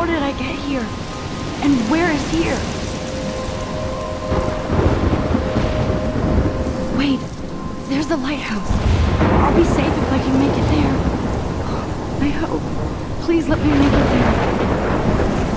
did I get here? And where is here? Wait, there's the lighthouse. I'll be safe if I can make it there. I hope. Please let me make it there.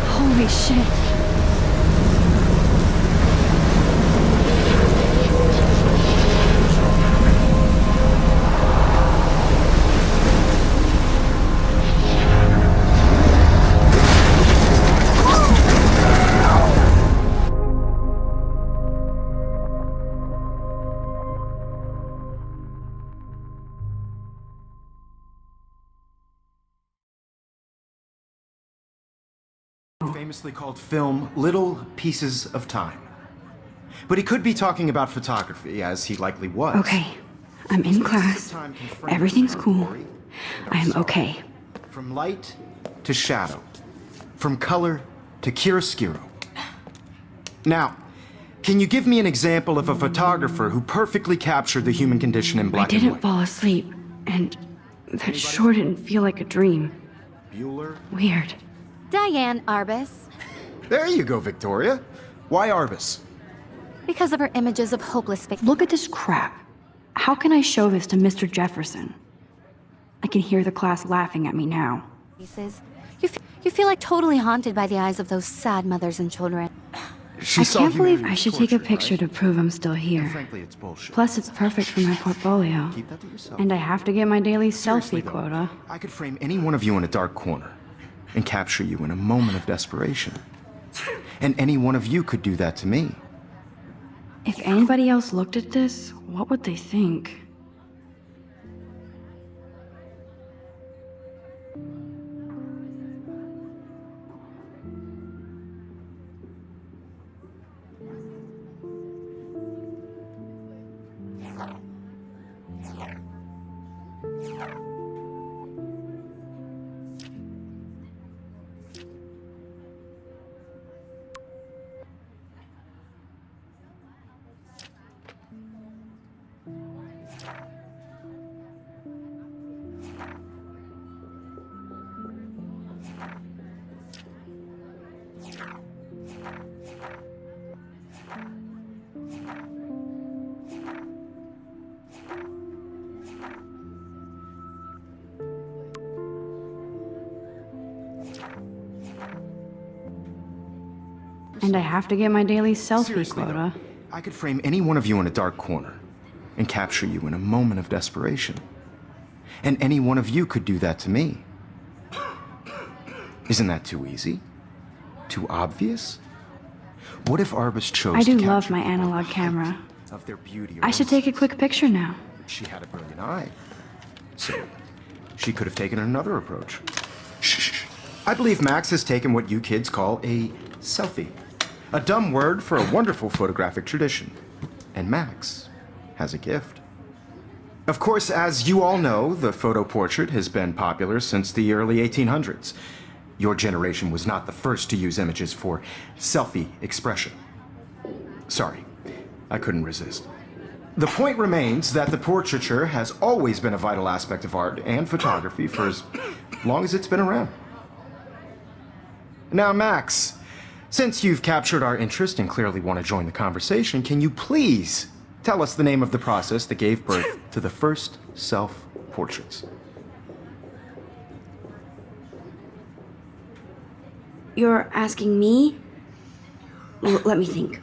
Holy shit. Famously called film Little Pieces of Time. But he could be talking about photography, as he likely was. Okay, I'm in class. Everything's cool. I'm okay. From light to shadow. From color to chiaroscuro. Now, can you give me an example of a photographer who perfectly captured the human condition in black and I white? didn't fall asleep, and that sure didn't feel like a dream. Bueller? Weird. Diane Arbus. There you go, Victoria. Why Arbus? Because of her images of hopeless victims. Look at this crap. How can I show this to Mr. Jefferson? I can hear the class laughing at me now. You feel like totally haunted by the eyes of those sad mothers and children. She I saw can't believe humanity I should was take a tortured, picture right? to prove I'm still And here. frankly, it's bullshit. Plus, it's perfect for my portfolio. Keep that to yourself. And I have to get my daily Seriously, selfie though, quota. I could frame any one of you in a dark corner and capture you in a moment of desperation. And any one of you could do that to me. If anybody else looked at this, what would they think? And I have to get my daily selfie Seriously, quota. though, I could frame any one of you in a dark corner and capture you in a moment of desperation. And any one of you could do that to me. Isn't that too easy? Too obvious? What if Arbus chose I do to love capture my people analog at the camera. height of their beauty or I should take a innocence? quick picture now. She had a brilliant eye. So, she could have taken another approach. Shh. I believe Max has taken what you kids call a selfie. A dumb word for a wonderful photographic tradition. And Max has a gift. Of course, as you all know, the photo portrait has been popular since the early 1800s. Your generation was not the first to use images for selfie expression. Sorry, I couldn't resist. The point remains that the portraiture has always been a vital aspect of art and photography for as long as it's been around. Now, Max, since you've captured our interest and clearly want to join the conversation, can you please tell us the name of the process that gave birth to the first self-portraits? You're asking me? Let me think.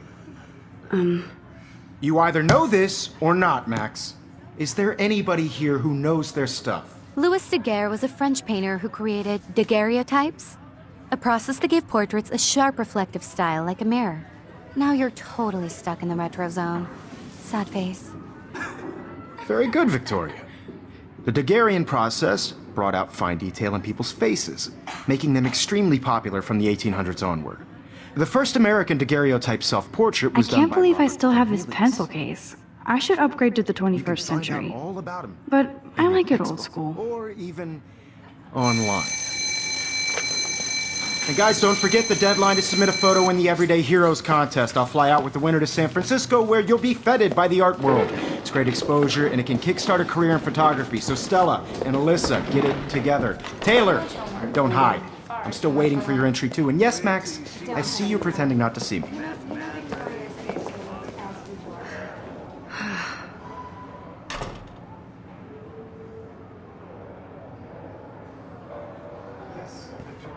You either know this or not, Max. Is there anybody here who knows their stuff? Louis Daguerre was a French painter who created daguerreotypes, a process that gave portraits a sharp reflective style like a mirror. Now you're totally stuck in the retro zone. Sad face. Very good, Victoria. The Daguerrean process brought out fine detail in people's faces, making them extremely popular from the 1800s onward. The first American daguerreotype self-portrait was done by I can't believe I Robert still have this Cornelius. pencil case. I should upgrade to the You can 21st find out century. all about him But I in your like it old textbook, school. or even online. And guys, don't forget the deadline to submit a photo in the Everyday Heroes contest. I'll fly out with the winner to San Francisco, where you'll be feted by the art world. It's great exposure, and it can kickstart a career in photography. So Stella and Alyssa, get it together. Taylor, don't hide. I'm still waiting for your entry too. And yes, Max, I see you pretending not to see me.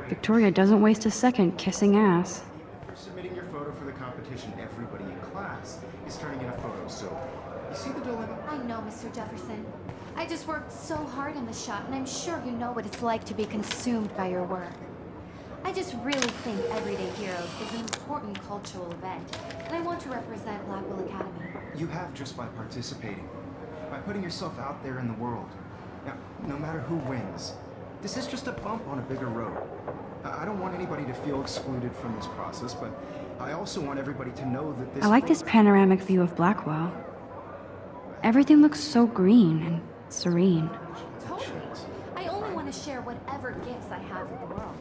Victoria doesn't waste a second kissing ass. For submitting your photo for the competition, everybody in class is turning in a photo. So, you see the dilemma? I know, Mr. Jefferson. I just worked so hard on the shot, and I'm sure you know what it's like to be consumed by your work. I just really think Everyday Heroes is an important cultural event, and I want to represent Blackwell Academy. You have just by participating, by putting yourself out there in the world. Now, no matter who wins, this is just a bump on a bigger road. I don't want anybody to feel excluded from this process, but I also want everybody to know that this... I like this panoramic view of Blackwell. Everything looks so green and serene. Totally. I only want to share whatever gifts I have with the world.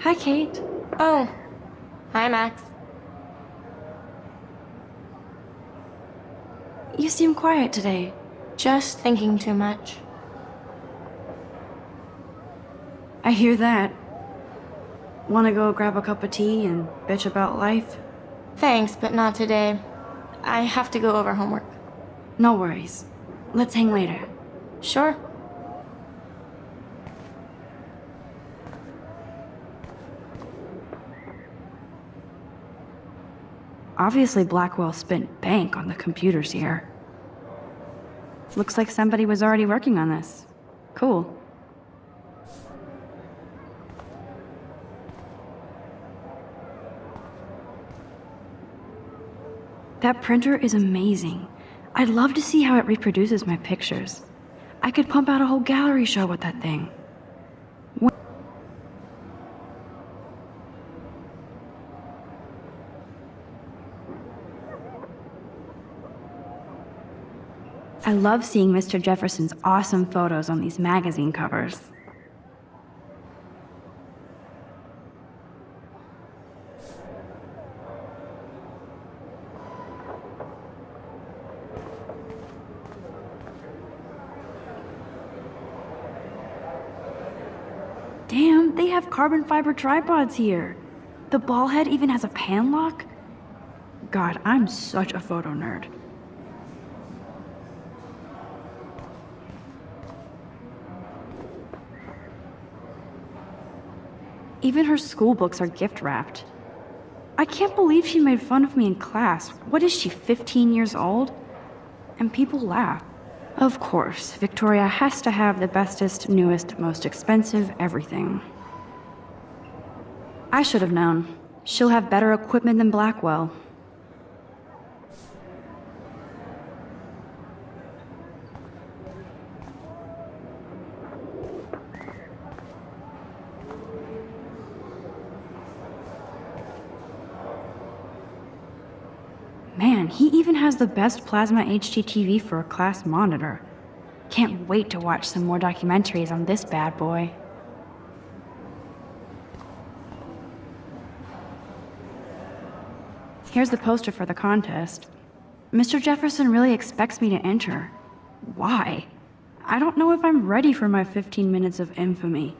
Hi, Kate. Oh. Hi, Max. You seem quiet today. Just thinking too much. I hear that. Want to go grab a cup of tea and bitch about life? Thanks, but not today. I have to go over homework. No worries. Let's hang later. Sure. Obviously, Blackwell spent bank on the computers here. Looks like somebody was already working on this. Cool. That printer is amazing. I'd love to see how it reproduces my pictures. I could pump out a whole gallery show with that thing. I love seeing Mr. Jefferson's awesome photos on these magazine covers. Damn, they have carbon fiber tripods here. The ball head even has a pan lock. God, I'm such a photo nerd. Even her school books are gift wrapped. I can't believe she made fun of me in class. What is she, 15 years old? And people laugh. Of course, Victoria has to have the bestest, newest, most expensive everything. I should have known. She'll have better equipment than Blackwell. Man, he even has the best plasma HDTV for a class monitor. Can't wait to watch some more documentaries on this bad boy. Here's the poster for the contest. Mr. Jefferson really expects me to enter. Why? I don't know if I'm ready for my 15 minutes of infamy.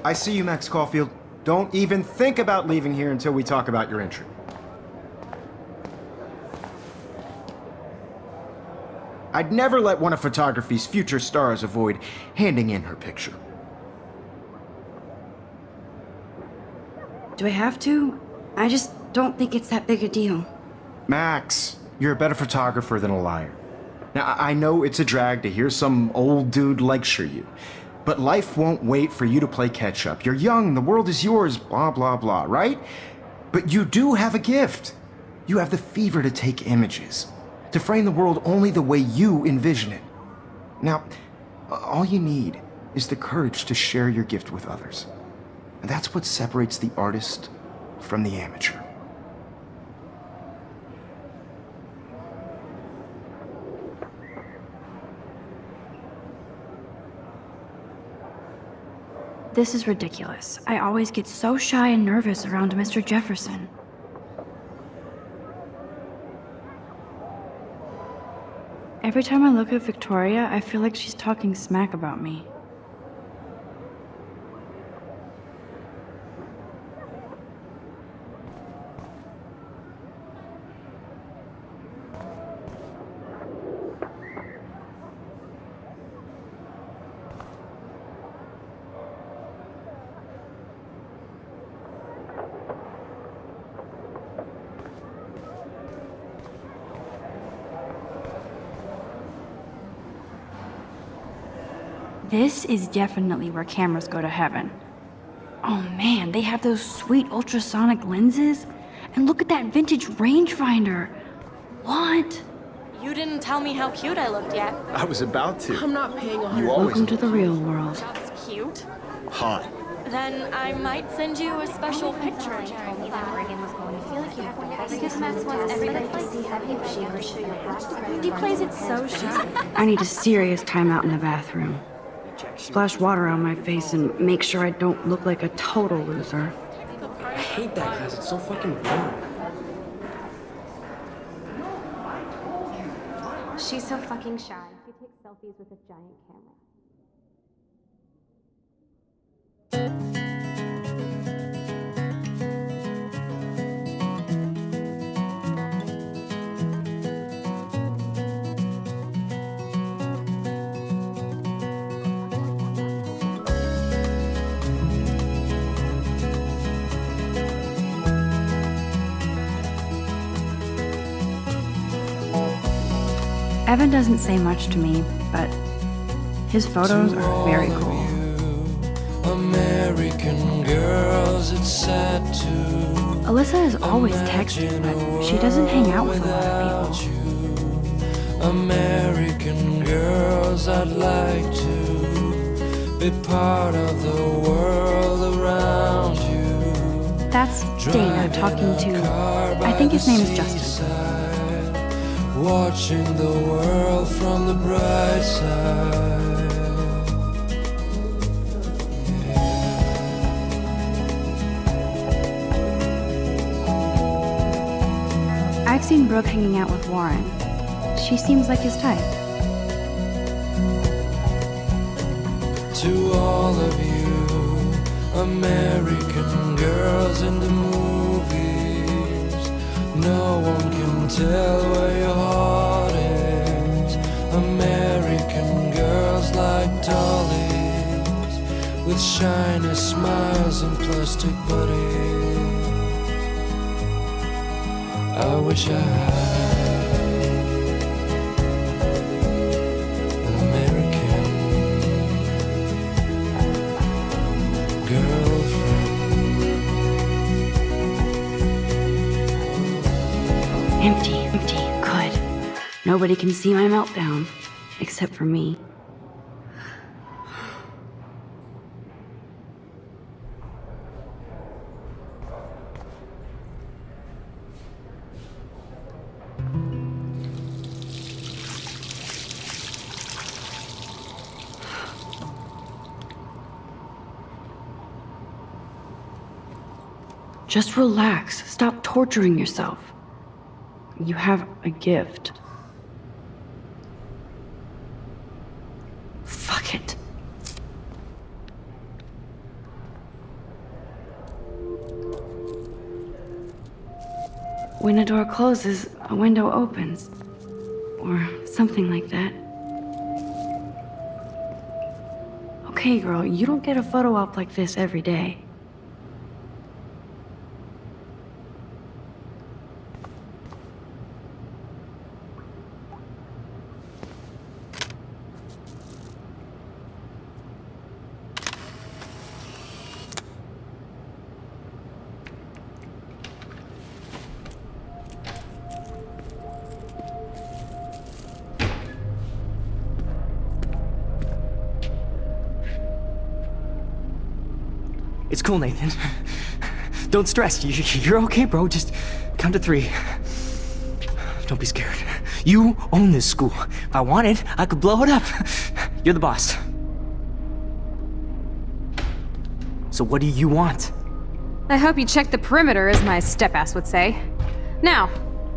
I see you, Max Caulfield. Don't even think about leaving here until we talk about your entry. I'd never let one of photography's future stars avoid handing in her picture. Do I have to? I just don't think it's that big a deal. Max, you're a better photographer than a liar. Now, I know it's a drag to hear some old dude lecture you, but life won't wait for you to play catch-up. You're young, the world is yours, blah, blah, blah, right? But you do have a gift. You have the fever to take images, to frame the world only the way you envision it. Now, all you need is the courage to share your gift with others. And that's what separates the artist from the amateur. This is ridiculous. I always get so shy and nervous around Mr. Jefferson. Every time I look at Victoria, I feel like she's talking smack about me. This is definitely where cameras go to heaven. Oh man, they have those sweet ultrasonic lenses. And look at that vintage rangefinder. What? You didn't tell me how cute I looked yet. I was about to. I'm not paying 100. You always Welcome to the real world. That's cute. hot. Then I might send you a special picture. Because Max wants everybody to see how cute she is. He plays it so shy. I need a serious timeout in the bathroom. Splash water on my face and make sure I don't look like a total loser. I hate that class. It's so fucking boring. She's so fucking shy. She takes selfies with a giant camera. Evan doesn't say much to me, but his photos are very cool. American girls, it's sad to Alyssa is always texting, but she doesn't hang out with a lot of people. you. American girls, I'd like to be part of the world around you. That's Dana talking to, I think his name is Justin. Watching the world from the bright side. I've seen Brooke hanging out with Warren. She seems like his type. To all of you American girls in the movies, no one can tell where your heart is. American girls like dollies, with shiny smiles and plastic bodies. I wish I had an American girlfriend. Empty, good. Nobody can see my meltdown, except for me. Just relax. Stop torturing yourself. You have a gift. Fuck it. When a door closes, a window opens. Or something like that. Okay, girl, you don't get a photo op like this every day. It's cool, Nathan. Don't stress. You're okay, bro. Just count to 3. Don't be scared. You own this school. If I wanted, I could blow it up. You're the boss. So what do you want? I hope you checked the perimeter, as my step-ass would say. Now,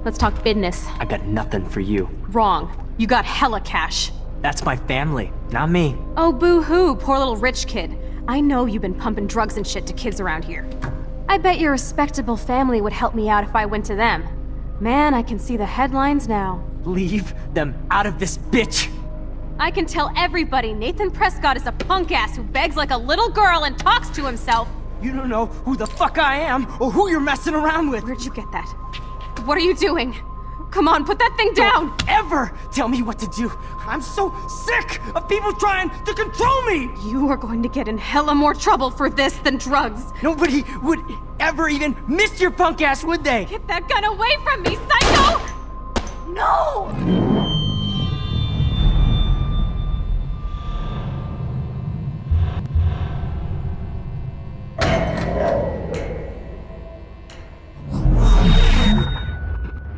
let's talk business. I got nothing for you. Wrong. You got hella cash. That's my family, not me. Oh, boo-hoo, poor little rich kid. I know you've been pumping drugs and shit to kids around here. I bet your respectable family would help me out if I went to them. Man, I can see the headlines now. Leave them out of this bitch! I can tell everybody Nathan Prescott is a punk ass who begs like a little girl and talks to himself. You don't know who the fuck I am or who you're messing around with. Where'd you get that? What are you doing? Come on, put that thing down! Don't ever tell me what to do! I'm so sick of people trying to control me! You are going to get in hella more trouble for this than drugs. Nobody would ever even miss your punk ass, would they? Get that gun away from me, psycho! No!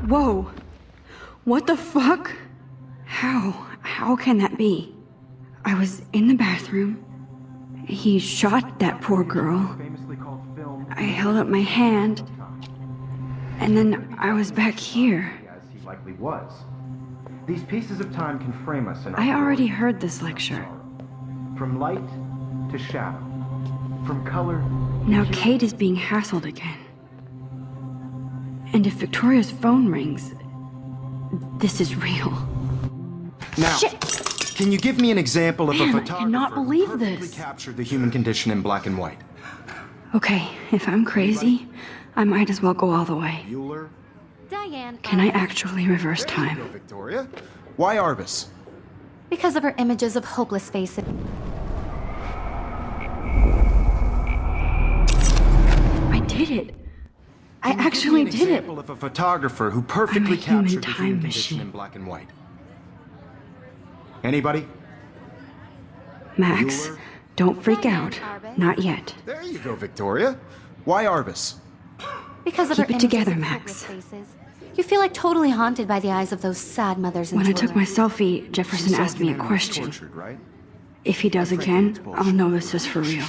Whoa. What the fuck? How can that be? I was in the bathroom. He shot that poor girl. I held up my hand. And then I was back here. As he likely was. These pieces of time can frame us in our I already world. heard this lecture. From light to shadow. From color. Now Kate is being hassled again. And if Victoria's phone rings, this is real. Now, Shit! Can you give me an example of Man, a I photographer cannot believe who perfectly this. captured the human condition in black and white? Okay, if I'm crazy, I might as well go all the way. Bueller? Diane. Can I actually reverse There you time? go, Victoria. Why Arbus? Because of her images of hopeless faces. I did it. I Can you actually give me did an it. example of a photographer who perfectly human captured the time human machine. condition in black and white? Anybody? Max, Bueller? don't freak Diane out. Arbus? Not yet. There you go, Victoria. Why Arbus? Because of Keep her it images together, of Max. hopeless faces. You feel like totally haunted by the eyes of those sad mothers and When I took children. my selfie, Jefferson She's asked me a animals question. Tortured, right? If he does Frankly, again, it's bullshit. I'll know this is for real.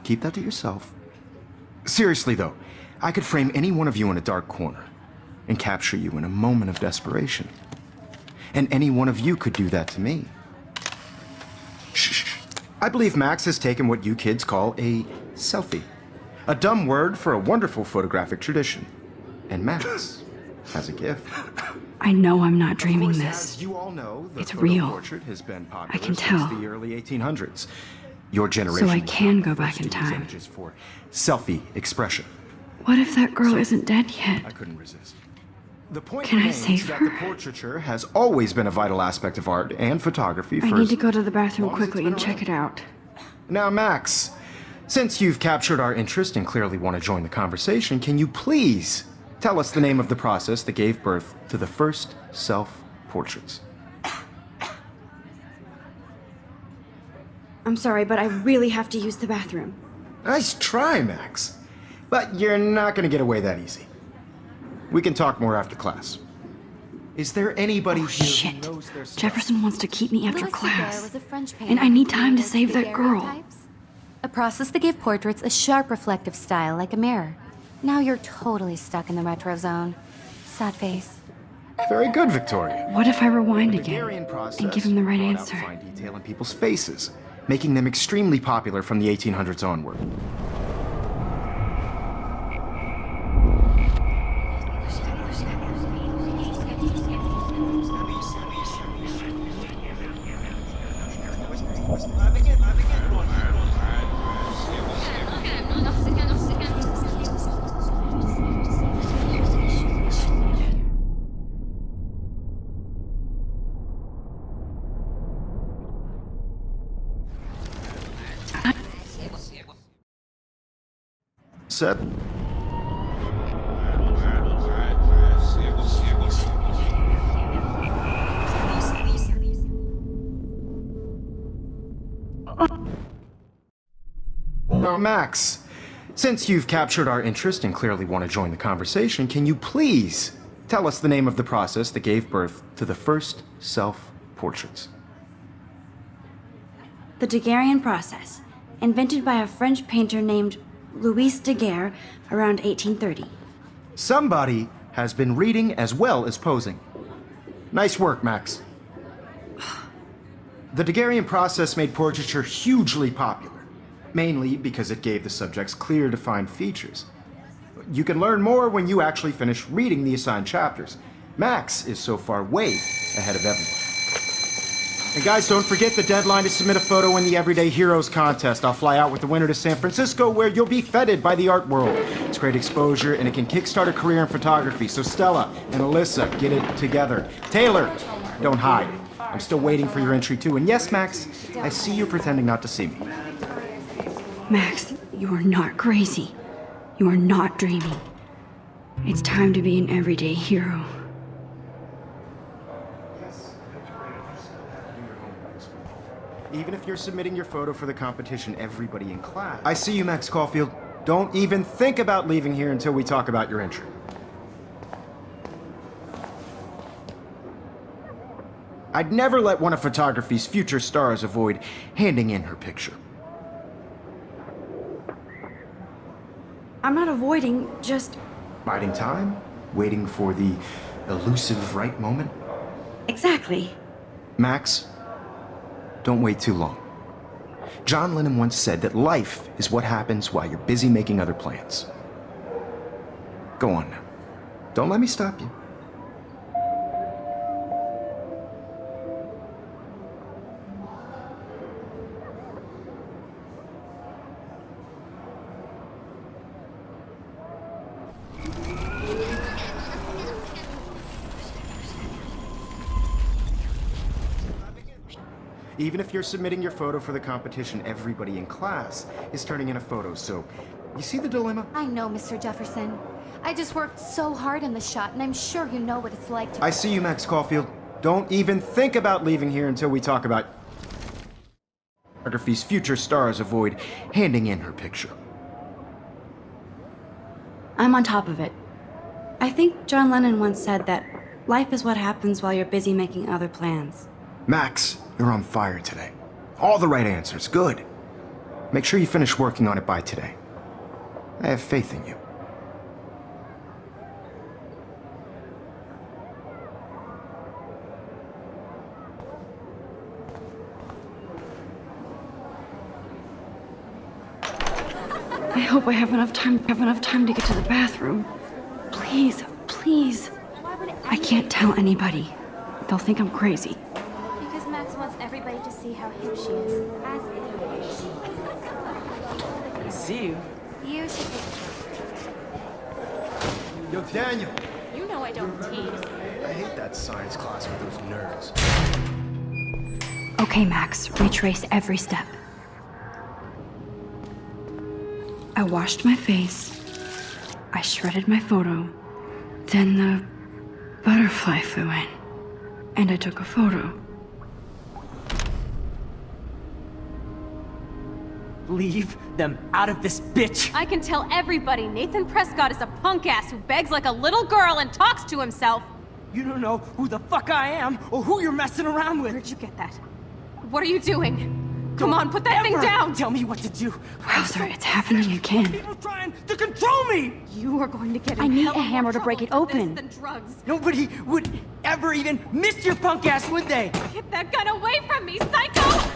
Keep that to yourself. Seriously, though, I could frame any one of you in a dark corner and capture you in a moment of desperation. And any one of you could do that to me. Shh. I believe Max has taken what you kids call a selfie. A dumb word for a wonderful photographic tradition. And Max has a gift. I know I'm not Of dreaming course, this. as you all know, the It's photo real. portrait has been popular I can since tell. the early 1800s. Your generation. So I was can not go the back first in to use time. images for selfie expression. What if that girl isn't dead yet? I couldn't resist. The point Can I remains save that her? the portraiture has always been a vital aspect of art and photography I for need to as go to the bathroom long as it's quickly been and check it around. out. Now, Max, since you've captured our interest and clearly want to join the conversation, can you please tell us the name of the process that gave birth to the first self-portraits? I'm sorry, but I really have to use the bathroom. Nice try, Max. But you're not going to get away that easy. We can talk more after class. Is there anybody Oh here shit. who knows their stuff? Jefferson wants to keep me after Louis Daguerre class. was a French And painter I need who time to created save that girl. daguerreotypes, a process that gave portraits a sharp reflective style like a mirror. Now you're totally stuck in the retro zone. Sad face. Very good, Victoria. What if I rewind The again Gregarian process and give him the right brought out answer? fine detail in people's faces, making them extremely popular from the 1800s onward. Set. Now, Max, since you've captured our interest and clearly want to join the conversation, can you please tell us the name of the process that gave birth to the first self-portraits? The Daguerrean process, invented by a French painter named Louis Daguerre around 1830. Somebody has been reading as well as posing. Nice work, Max. The Daguerrean process made portraiture hugely popular, mainly because it gave the subjects clear, defined features. You can learn more when you actually finish reading the assigned chapters. Max is so far way ahead of everyone. And guys, don't forget the deadline to submit a photo in the Everyday Heroes contest. I'll fly out with the winner to San Francisco, where you'll be feted by the art world. It's great exposure, and it can kickstart a career in photography. So Stella and Alyssa, get it together. Taylor, don't hide. I'm still waiting for your entry too. And yes, Max, I see you pretending not to see me. Max, you are not crazy. You are not dreaming. It's time to be an everyday hero. Even if you're submitting your photo for the competition, everybody in class. I see you, Max Caulfield. Don't even think about leaving here until we talk about your entry. I'd never let one of photography's future stars avoid handing in her picture. I'm not avoiding, just... Biding time? Waiting for the elusive right moment? Exactly. Max, don't wait too long. John Lennon once said that life is what happens while you're busy making other plans. Go on now. Don't let me stop you. Even if you're submitting your photo for the competition, everybody in class is turning in a photo, so you see the dilemma? I know, Mr. Jefferson. I just worked so hard in the shot, and I'm sure you know what it's like to... I see you, Max Caulfield. Don't even think about leaving here until we talk about photography's future stars avoid handing in her picture. I'm on top of it. I think John Lennon once said that life is what happens while you're busy making other plans. Max, you're on fire today. All the right answers, good. Make sure you finish working on it by today. I have faith in you. I hope I have enough time to get to the bathroom. Please, please. I can't tell anybody. They'll think I'm crazy. Because Max wants everybody to see how hip she is. As I see you. you should take Yo, Daniel! You know I don't tease. I hate that science class with those nerds. Okay, Max, retrace every step. I washed my face. I shredded my photo. Then the butterfly flew in. And I took a photo. Leave them out of this bitch! I can tell everybody Nathan Prescott is a punk ass who begs like a little girl and talks to himself. You don't know who the fuck I am or who you're messing around with. Where'd you get that? What are you doing? Come on, put that thing ever down! Tell me what to do. Wowzer, it's happening again. People trying to control me! You are going to get in I need hell a more hammer to break trouble it for this open. than drugs. Nobody would ever even miss your punk ass, would they? Get that gun away from me, psycho!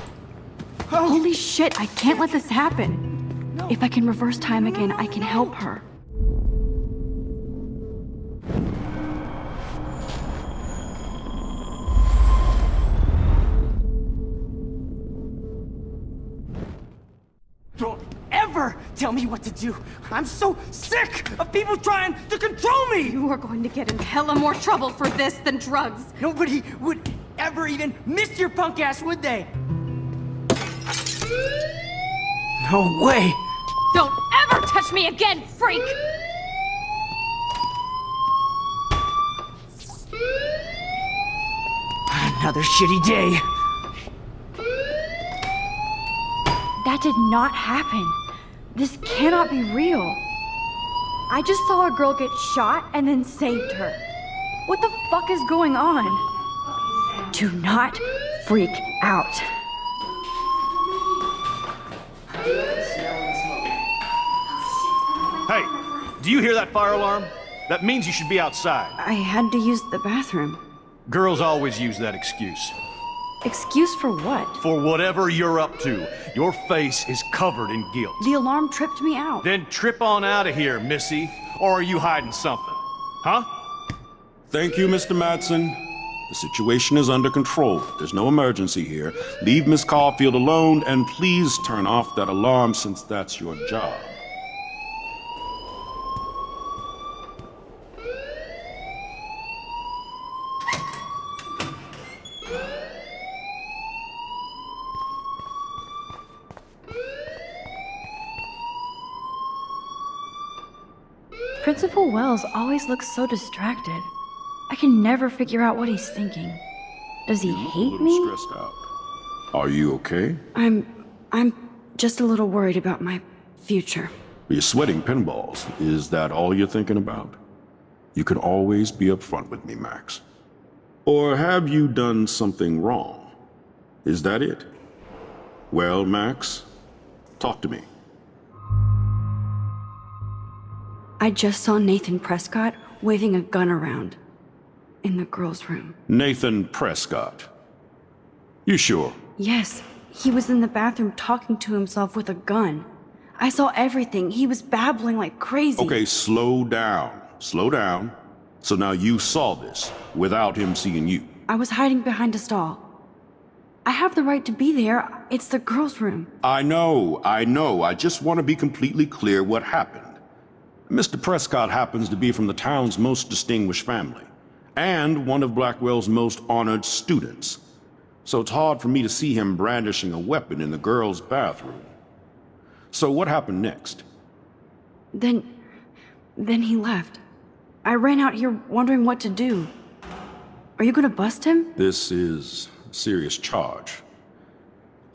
Holy shit, I can't let this happen. If I can reverse time again, I can help her. Don't ever tell me what to do. I'm so sick of people trying to control me! You are going to get in hella more trouble for this than drugs. Nobody would ever even miss your punk ass, would they? No way! Don't ever touch me again, freak! Another shitty day. That did not happen. This cannot be real. I just saw a girl get shot and then saved her. What the fuck is going on? Do not freak out. Hey, do you hear that fire alarm? That means you should be outside. I had to use the bathroom. Girls always use that excuse. Excuse for what? For whatever you're up to, your face is covered in guilt. The alarm tripped me out. Then trip on out of here, Missy. Or are you hiding something? Huh? Thank you, Mr. Madsen. The situation is under control. There's no emergency here. Leave Miss Caulfield alone, and please turn off that alarm since that's your job. Principal Wells always looks so distracted. I can never figure out what he's thinking. Does he You look hate a little me? stressed out. Are you okay? I'm just a little worried about my future. You're sweating pinballs. Is that all you're thinking about? You can always be upfront with me, Max. Or have you done something wrong? Is that it? Well, Max, talk to me. I just saw Nathan Prescott waving a gun around in the girls' room. Nathan Prescott. You sure? Yes, he was in the bathroom talking to himself with a gun. I saw everything. He was babbling like crazy. Okay, slow down. Slow down. So now you saw this without him seeing you. I was hiding behind a stall. I have the right to be there. It's the girls' room. I know. I just want to be completely clear what happened. Mr. Prescott happens to be from the town's most distinguished family, and one of Blackwell's most honored students. So it's hard for me to see him brandishing a weapon in the girls' bathroom. So what happened next? Then he left. I ran out here wondering what to do. Are you gonna bust him? This is a serious charge.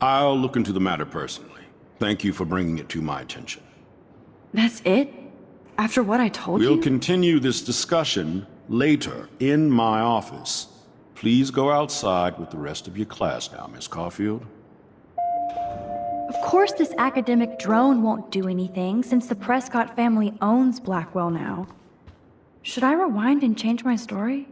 I'll look into the matter personally. Thank you for bringing it to my attention. That's it? After what I told We'll you? continue this discussion later in my office. Please go outside with the rest of your class now, Miss Caulfield. Of course this academic drone won't do anything, since the Prescott family owns Blackwell now. Should I rewind and change my story?